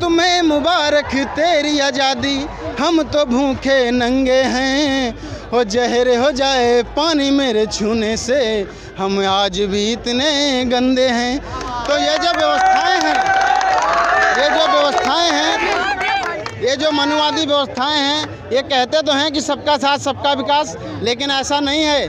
तुम्हें मुबारक तेरी आज़ादी, हम तो भूखे नंगे हैं, हो जहर हो जाए पानी मेरे छूने से, हम आज भी इतने गंदे हैं। तो ये जो व्यवस्थाएं हैं, ये जो मनुवादी व्यवस्थाएं हैं, ये कहते तो हैं कि सबका साथ सबका विकास, लेकिन ऐसा नहीं है।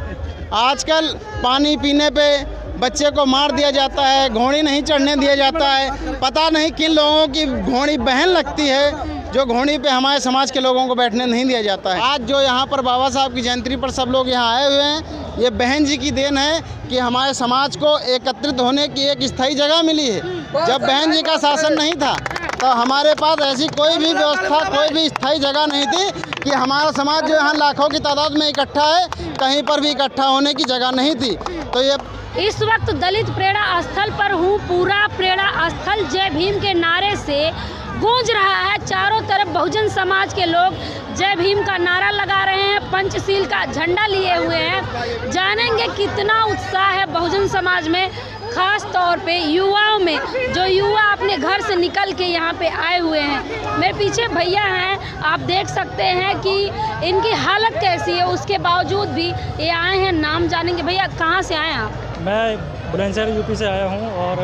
आजकल पानी पीने पे बच्चे को मार दिया जाता है, घोड़ी नहीं चढ़ने दिया जाता है। पता नहीं किन लोगों की घोड़ी बहन लगती है जो घोड़ी पे हमारे समाज के लोगों को बैठने नहीं दिया जाता है। आज जो यहाँ पर बाबा साहब की जयंती पर सब लोग यहाँ आए हुए हैं, ये बहन जी की देन है कि हमारे समाज को एकत्रित होने की एक स्थायी जगह मिली है। जब बहन जी का शासन नहीं था तो हमारे पास ऐसी कोई भी व्यवस्था, कोई भी स्थायी जगह नहीं थी कि हमारा समाज जो यहाँ लाखों की तादाद में इकट्ठा है, कहीं पर भी इकट्ठा होने की जगह नहीं थी। तो ये इस वक्त दलित प्रेरणा स्थल पर हूँ। पूरा प्रेरणा स्थल जय भीम के नारे से गूंज रहा है। चारों तरफ बहुजन समाज के लोग जय भीम का नारा लगा रहे हैं, पंचशील का झंडा लिए हुए हैं। जानेंगे कितना उत्साह है बहुजन समाज में, खास तौर पे युवाओं में, जो युवा अपने घर से निकल के यहाँ पे आए हुए हैं। मेरे पीछे भैया हैं, आप देख सकते हैं कि इनकी हालत कैसी है, उसके बावजूद भी ये आए हैं। नाम जानेंगे। भैया कहाँ से आए हैं आप? मैं बुलंदशहर यूपी से आया हूँ और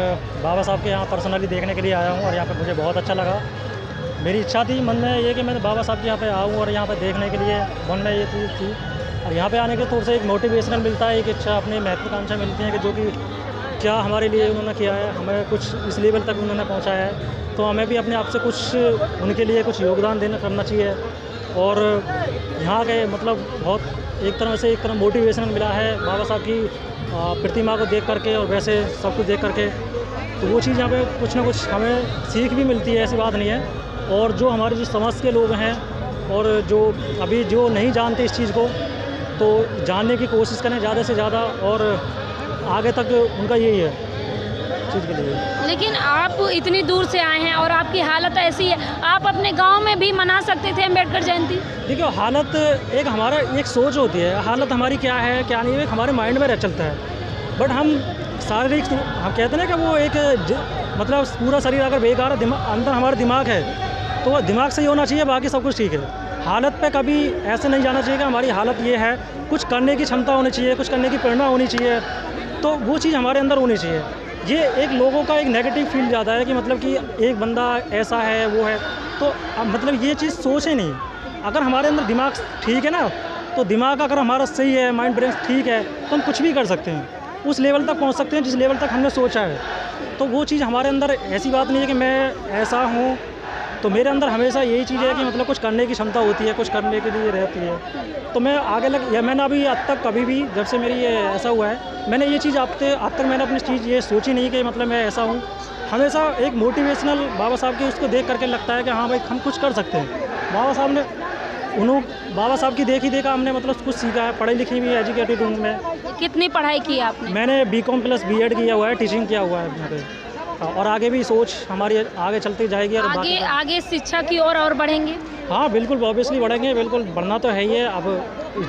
बाबा साहब के यहाँ पर्सनली देखने के लिए आया हूँ और यहाँ पे मुझे बहुत अच्छा लगा। मेरी इच्छा थी मन में ये कि मैं बाबा साहब के यहाँ पे आऊँ और यहाँ पे देखने के लिए मन में ये चीज़ थी। और यहाँ पे आने के तौर से एक मोटिवेशनल मिलता है, एक इच्छा, अपनी महत्वाकांक्षा मिलती है कि जो कि क्या हमारे लिए उन्होंने किया है, हमें कुछ इस लेवल तक उन्होंने पहुँचाया है, तो हमें भी अपने आप से कुछ उनके लिए कुछ योगदान करना चाहिए। और यहाँ के मतलब बहुत एक तरह मोटिवेशन मिला है बाबा साहब की प्रतिमा को देख करके और वैसे सब कुछ देख करके। तो वो चीज़ यहाँ पे कुछ ना कुछ हमें सीख भी मिलती है, ऐसी बात नहीं है। और जो हमारे जो समाज के लोग हैं और जो अभी जो नहीं जानते इस चीज़ को, तो जानने की कोशिश करें ज़्यादा से ज़्यादा और आगे तक उनका यही है चीज़ के लिए। लेकिन आप इतनी दूर से आए हैं और आपकी हालत ऐसी है, आप अपने गांव में भी मना सकते थे अम्बेडकर जयंती। देखिए हालत एक हमारा एक सोच होती है, हालत हमारी क्या है क्या नहीं है, हमारे माइंड में रह चलता है। बट हम शारीरिक, हम कहते हैं ना कि वो एक मतलब पूरा शरीर अगर बेकार है, अंदर हमारा दिमाग है तो वो दिमाग सही होना चाहिए, बाकी सब कुछ ठीक है। हालत पे कभी ऐसे नहीं जाना चाहिए कि हमारी हालत ये है, कुछ करने की क्षमता होनी चाहिए, कुछ करने की प्रेरणा होनी चाहिए, तो वो चीज़ हमारे अंदर होनी चाहिए। ये एक लोगों का एक नेगेटिव फील ज़्यादा है कि मतलब कि एक बंदा ऐसा है वो है, तो मतलब ये चीज़ सोचे नहीं। अगर हमारे अंदर दिमाग ठीक है ना, तो दिमाग अगर हमारा सही है, माइंड ब्रेन ठीक है, तो हम कुछ भी कर सकते हैं, उस लेवल तक पहुंच सकते हैं जिस लेवल तक हमने सोचा है। तो वो चीज़ हमारे अंदर, ऐसी बात नहीं है कि मैं ऐसा हूँ, तो मेरे अंदर हमेशा यही चीज़ है कि मतलब कुछ करने की क्षमता होती है, कुछ करने के लिए रहती है। तो मैं आगे मैंने अभी अब तक कभी भी, जब से मेरी ये ऐसा हुआ है, मैंने ये चीज़ अब तक मैंने अपनी चीज़ ये सोची नहीं कि मतलब मैं ऐसा हूँ। हमेशा एक मोटिवेशनल बाबा साहब की उसको देख करके लगता है कि हाँ भाई हम कुछ कर सकते हैं। बाबा साहब की देखा हमने मतलब कुछ सीखा है, पढ़ी लिखी भी एजुकेटेड हूँ मैं। कितनी पढ़ाई की आपने? मैंने BCom प्लस B.Ed किया हुआ है, टीचिंग किया हुआ है यहाँ पे, और आगे भी सोच हमारी आगे चलती जाएगी। और आगे शिक्षा की और बढ़ेंगे? हाँ बिल्कुल, ऑब्वियसली बढ़ेंगे, बिल्कुल बढ़ना तो है ही है। अब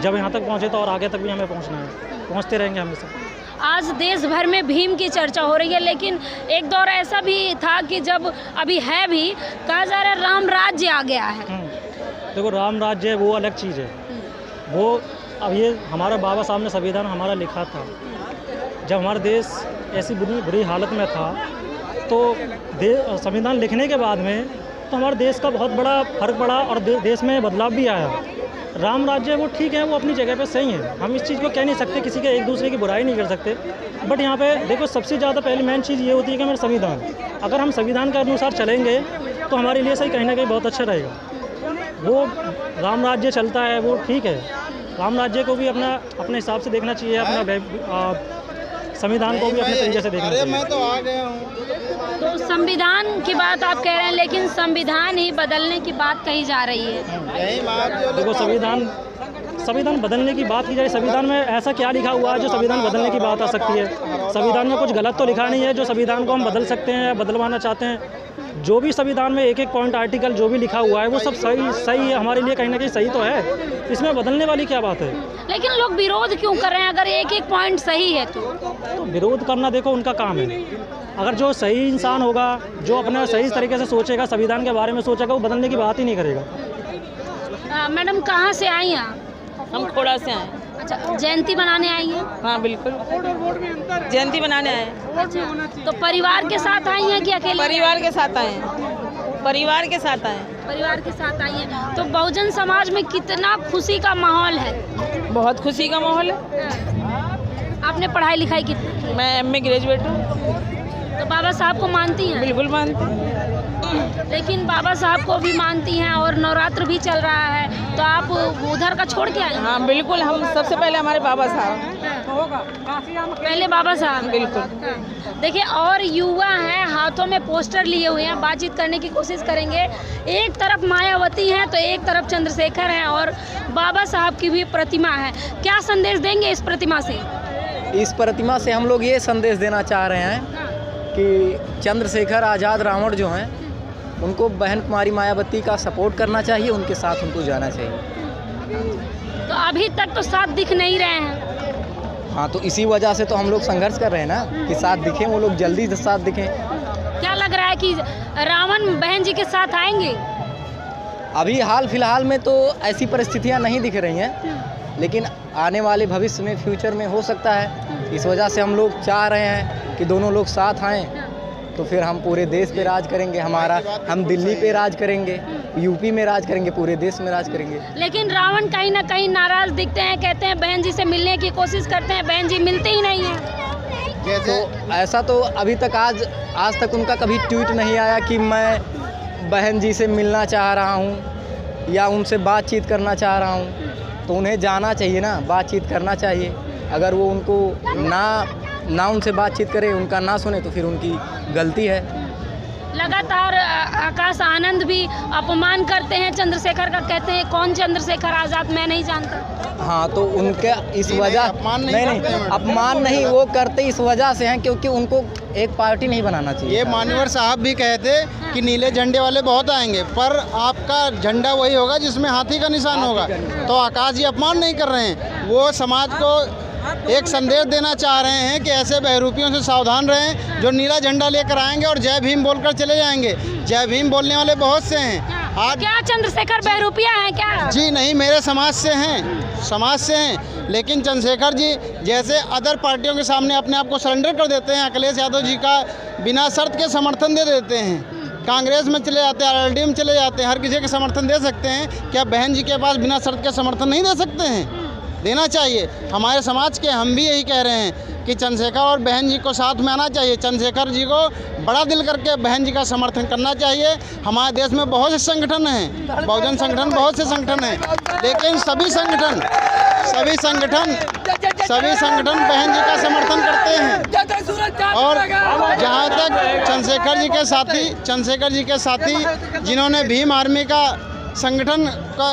जब यहाँ तक पहुँचे तो और आगे तक भी हमें पहुँचना है, पहुँचते रहेंगे हमेशा। आज देश भर में भीम की चर्चा हो रही है, लेकिन एक दौर ऐसा भी था कि जब अभी है भी, कहा जा रहा है राम राज्य आ गया है। देखो राम राज्य वो अलग चीज़ है। वो अब ये हमारा बाबा साहब ने संविधान हमारा लिखा था, जब हमारा देश ऐसी बुरी हालत में था, तो संविधान लिखने के बाद में तो हमारे देश का बहुत बड़ा फर्क पड़ा और देश में बदलाव भी आया। राम राज्य वो ठीक है, वो अपनी जगह पे सही है, हम इस चीज़ को कह नहीं सकते, किसी के एक दूसरे की बुराई नहीं कर सकते। बट यहाँ पे देखो सबसे ज़्यादा पहली मेन चीज़ ये होती है कि हमारा संविधान, अगर हम संविधान के अनुसार चलेंगे तो हमारे लिए सही कहीं ना कहीं बहुत अच्छा रहेगा। वो राम राज्य चलता है वो ठीक है, राम राज्य को भी अपने हिसाब से देखना चाहिए, अपना संविधान को भी अपने तरीके से देखना चाहिए। मैं तो आ गया हूँ। तो संविधान की बात आप कह रहे हैं, लेकिन संविधान ही बदलने की बात कही जा रही है। देखो संविधान बदलने की बात की जाए, संविधान में ऐसा क्या लिखा हुआ है जो संविधान बदलने की बात आ सकती है? संविधान में कुछ गलत तो लिखा नहीं है जो संविधान को हम बदल सकते हैं या बदलवाना चाहते हैं। जो भी संविधान में एक एक पॉइंट आर्टिकल जो भी लिखा हुआ है वो सब सही है, हमारे लिए कहीं ना कहीं सही तो है, इसमें बदलने वाली क्या बात है। लेकिन लोग विरोध क्यों कर रहे हैं अगर एक एक पॉइंट सही है तो विरोध करना देखो उनका काम है। अगर जो सही इंसान होगा, जो अपना सही तरीके से सोचेगा, संविधान के बारे में सोचेगा, वो बदलने की बात ही नहीं करेगा। मैडम कहाँ से आई हैं? हम खोड़ा से आए। अच्छा, जयंती बनाने आई हैं? हाँ बिल्कुल, जयंती बनाने आए। अच्छा, तो परिवार के साथ आई हैं कि अकेले? परिवार के साथ आए हैं, परिवार के साथ आए हैं। परिवार के साथ आई हैं। तो बहुजन समाज में कितना खुशी का माहौल है? बहुत खुशी का माहौल है। आपने पढ़ाई लिखाई कितनी? मैं एमए ग्रेजुएट हूँ। तो बाबा साहब को मानती हैं? बिल्कुल मानते हैं। लेकिन बाबा साहब को भी मानती हैं और नवरात्र भी चल रहा है, तो आप उधर का छोड़ के आए? हाँ बिल्कुल, हम सबसे पहले हमारे बाबा साहब, पहले बाबा साहब। बिल्कुल। देखिए, और युवा हैं, हाथों में पोस्टर लिए हुए हैं, बातचीत करने की कोशिश करेंगे। एक तरफ मायावती हैं तो एक तरफ चंद्रशेखर हैं और बाबा साहब की भी प्रतिमा है। क्या संदेश देंगे इस प्रतिमा से? इस प्रतिमा से हम लोग ये संदेश देना चाह रहे हैं कि चंद्रशेखर आज़ाद रावण जो हैं, उनको बहन कुमारी मायावती का सपोर्ट करना चाहिए, उनके साथ उनको जाना चाहिए। तो अभी तक तो साथ दिख नहीं रहे हैं। हाँ, तो इसी वजह से तो हम लोग संघर्ष कर रहे हैं ना कि साथ दिखें, वो लोग जल्दी से साथ दिखें। क्या लग रहा है कि रावण बहन जी के साथ आएंगे? अभी हाल फिलहाल में तो ऐसी परिस्थितियाँ नहीं दिख रही हैं, लेकिन आने वाले भविष्य में, फ्यूचर में हो सकता है। इस वजह से हम लोग चाह रहे हैं कि दोनों लोग साथ आएँ, तो फिर हम पूरे देश पे राज करेंगे। हम दिल्ली पे राज करेंगे, यूपी में राज करेंगे, पूरे देश में राज करेंगे। लेकिन रावण कहीं ना कहीं नाराज दिखते हैं, कहते हैं बहन जी से मिलने की कोशिश करते हैं, बहन जी मिलते ही नहीं हैं। तो ऐसा तो अभी तक आज तक उनका कभी ट्वीट नहीं आया कि मैं बहन जी से मिलना चाह रहा हूँ या उनसे बातचीत करना चाह रहा हूँ। तो उन्हें जाना चाहिए ना, बातचीत करना चाहिए। अगर वो उनको ना उनसे बातचीत करे, उनका ना सुने, तो फिर उनकी गलती है। लगातार आकाश आनंद भी अपमान करते हैं चंद्रशेखर का, कहते हैं कौन चंद्रशेखर आज़ाद, मैं नहीं जानता। हाँ, तो उनके इस वजह अपमान नहीं वो करते इस वजह से हैं क्योंकि उनको एक पार्टी नहीं बनाना चाहिए। ये मान्यवर साहब भी कहते कि नीले झंडे वाले बहुत आएंगे, पर आपका झंडा वही होगा जिसमें हाथी का निशान होगा। तो आकाश जी अपमान नहीं कर रहे हैं, वो समाज को एक संदेश देना चाह रहे हैं कि ऐसे बहरूपियों से सावधान रहें जो नीला झंडा लेकर आएंगे और जय भीम बोलकर चले जाएंगे। जय भीम बोलने वाले बहुत से हैं। आज क्या चंद्रशेखर बहरूपिया हैं क्या? जी नहीं, मेरे समाज से हैं, लेकिन चंद्रशेखर जी जैसे अदर पार्टियों के सामने अपने आप को सरेंडर कर देते हैं, अखिलेश यादव जी का बिना शर्त के समर्थन दे देते हैं, कांग्रेस में चले जाते हैं, RLD में चले जाते हैं, हर किसी के समर्थन दे सकते हैं। क्या बहन जी के पास बिना शर्त के समर्थन नहीं दे सकते हैं? देना चाहिए। हमारे समाज के हम भी यही कह रहे हैं कि चंद्रशेखर और बहन जी को साथ में आना चाहिए। चंद्रशेखर जी को बड़ा दिल करके बहन जी का समर्थन करना चाहिए। हमारे देश में बहुत से संगठन हैं, बहुजन संगठन, बहुत से संगठन हैं, लेकिन सभी संगठन बहन जी का समर्थन करते हैं। और जहाँ तक चंद्रशेखर जी के साथी जिन्होंने भीम आर्मी का संगठन का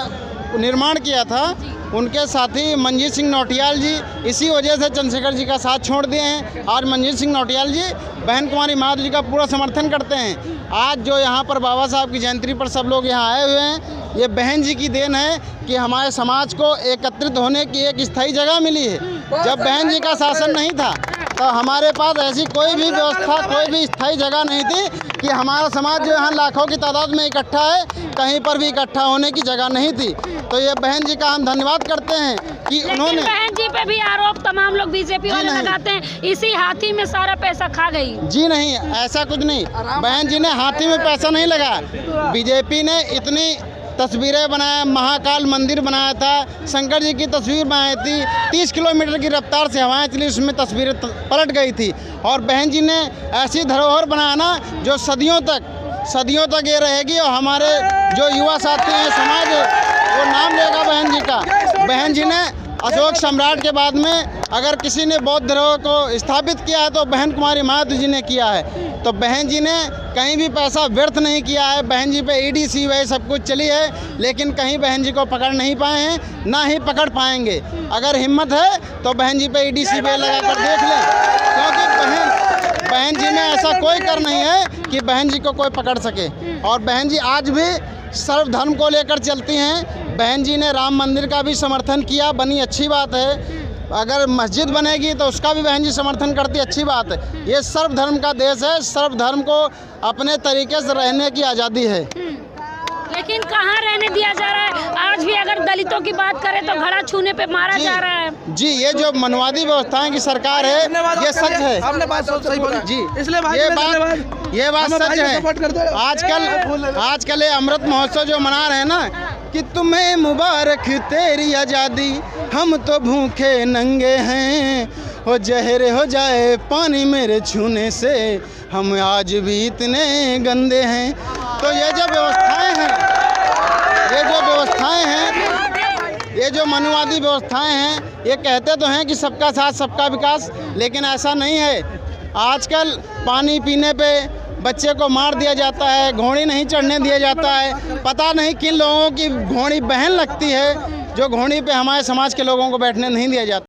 निर्माण किया था, उनके साथी मंजीत सिंह नौटियाल जी इसी वजह से चंद्रशेखर जी का साथ छोड़ दिए हैं। आज मंजीत सिंह नौटियाल जी बहन कुमारी मायावती जी का पूरा समर्थन करते हैं। आज जो यहाँ पर बाबा साहब की जयंती पर सब लोग यहाँ आए हुए हैं, ये बहन जी की देन है कि हमारे समाज को एकत्रित होने की एक स्थायी जगह मिली है। जब बहन जी का शासन नहीं था तो हमारे पास ऐसी कोई भी व्यवस्था, कोई भी स्थायी जगह नहीं थी कि हमारा समाज जो यहाँ लाखों की तादाद में इकट्ठा है, कहीं पर भी इकट्ठा होने की जगह नहीं थी। तो ये बहन जी का हम धन्यवाद करते हैं कि उन्होंने। बहन जी पे भी आरोप तमाम लोग बीजेपी वाले लगाते हैं, इसी हाथी में सारा पैसा खा गई। जी नहीं, ऐसा कुछ नहीं। बहन जी ने हाथी में पैसा नहीं लगाया। बीजेपी ने इतनी तस्वीरें बनाया, महाकाल मंदिर बनाया था, शंकर जी की तस्वीर बनाई थी, 30 किलोमीटर की रफ्तार से हवाएं चली, उसमें तस्वीरें पलट गई थी। और बहन जी ने ऐसी धरोहर बनाया ना जो सदियों तक ये रहेगी। और हमारे जो युवा साथी हैं, समाज वो नाम लेगा बहन जी का। बहन जी ने अशोक सम्राट के बाद में अगर किसी ने बौद्ध धरोहर को स्थापित किया है तो बहन कुमारी मायावती जी ने किया है। तो बहन जी ने कहीं भी पैसा व्यर्थ नहीं किया है। बहन जी पे ED CBI सब कुछ चली है, लेकिन कहीं बहन जी को पकड़ नहीं पाए हैं, ना ही पकड़ पाएंगे। अगर हिम्मत है तो बहन जी पे ED CBI लगा कर देख लें, क्योंकि बहन जी में ऐसा कोई कर नहीं है कि बहन जी को कोई पकड़ सके। और बहन जी आज भी सर्वधर्म को लेकर चलती हैं। बहन जी ने राम मंदिर का भी समर्थन किया, बनी अच्छी बात है। अगर मस्जिद बनेगी तो उसका भी बहन जी समर्थन करती, अच्छी बात है। ये सर्वधर्म का देश है, सर्वधर्म को अपने तरीके से रहने की आज़ादी है। लेकिन कहाँ रहने दिया जा रहा है? आज भी अगर दलितों की बात करें तो घड़ा छूने पे मारा जा रहा है। जी, ये जो मनवादी व्यवस्थाएं की सरकार है, ये सच है। आपने बात सही बोला जी, इसलिए भाई ये बात सच है। आजकल ये अमृत महोत्सव जो मना रहे हैं ना, कि तुम्हें मुबारक तेरी आज़ादी, हम तो भूखे नंगे हैं, हो जहर हो जाए पानी मेरे छूने से, हम आज भी इतने गंदे हैं। तो ये जो व्यवस्थाएं हैं, ये जो मनुवादी व्यवस्थाएं हैं, ये कहते तो हैं कि सबका साथ सबका विकास, लेकिन ऐसा नहीं है। आजकल पानी पीने पे बच्चे को मार दिया जाता है, घोड़ी नहीं चढ़ने दिया जाता है। पता नहीं किन लोगों की घोड़ी बहन लगती है, जो घोड़ी पे हमारे समाज के लोगों को बैठने नहीं दिया जाता।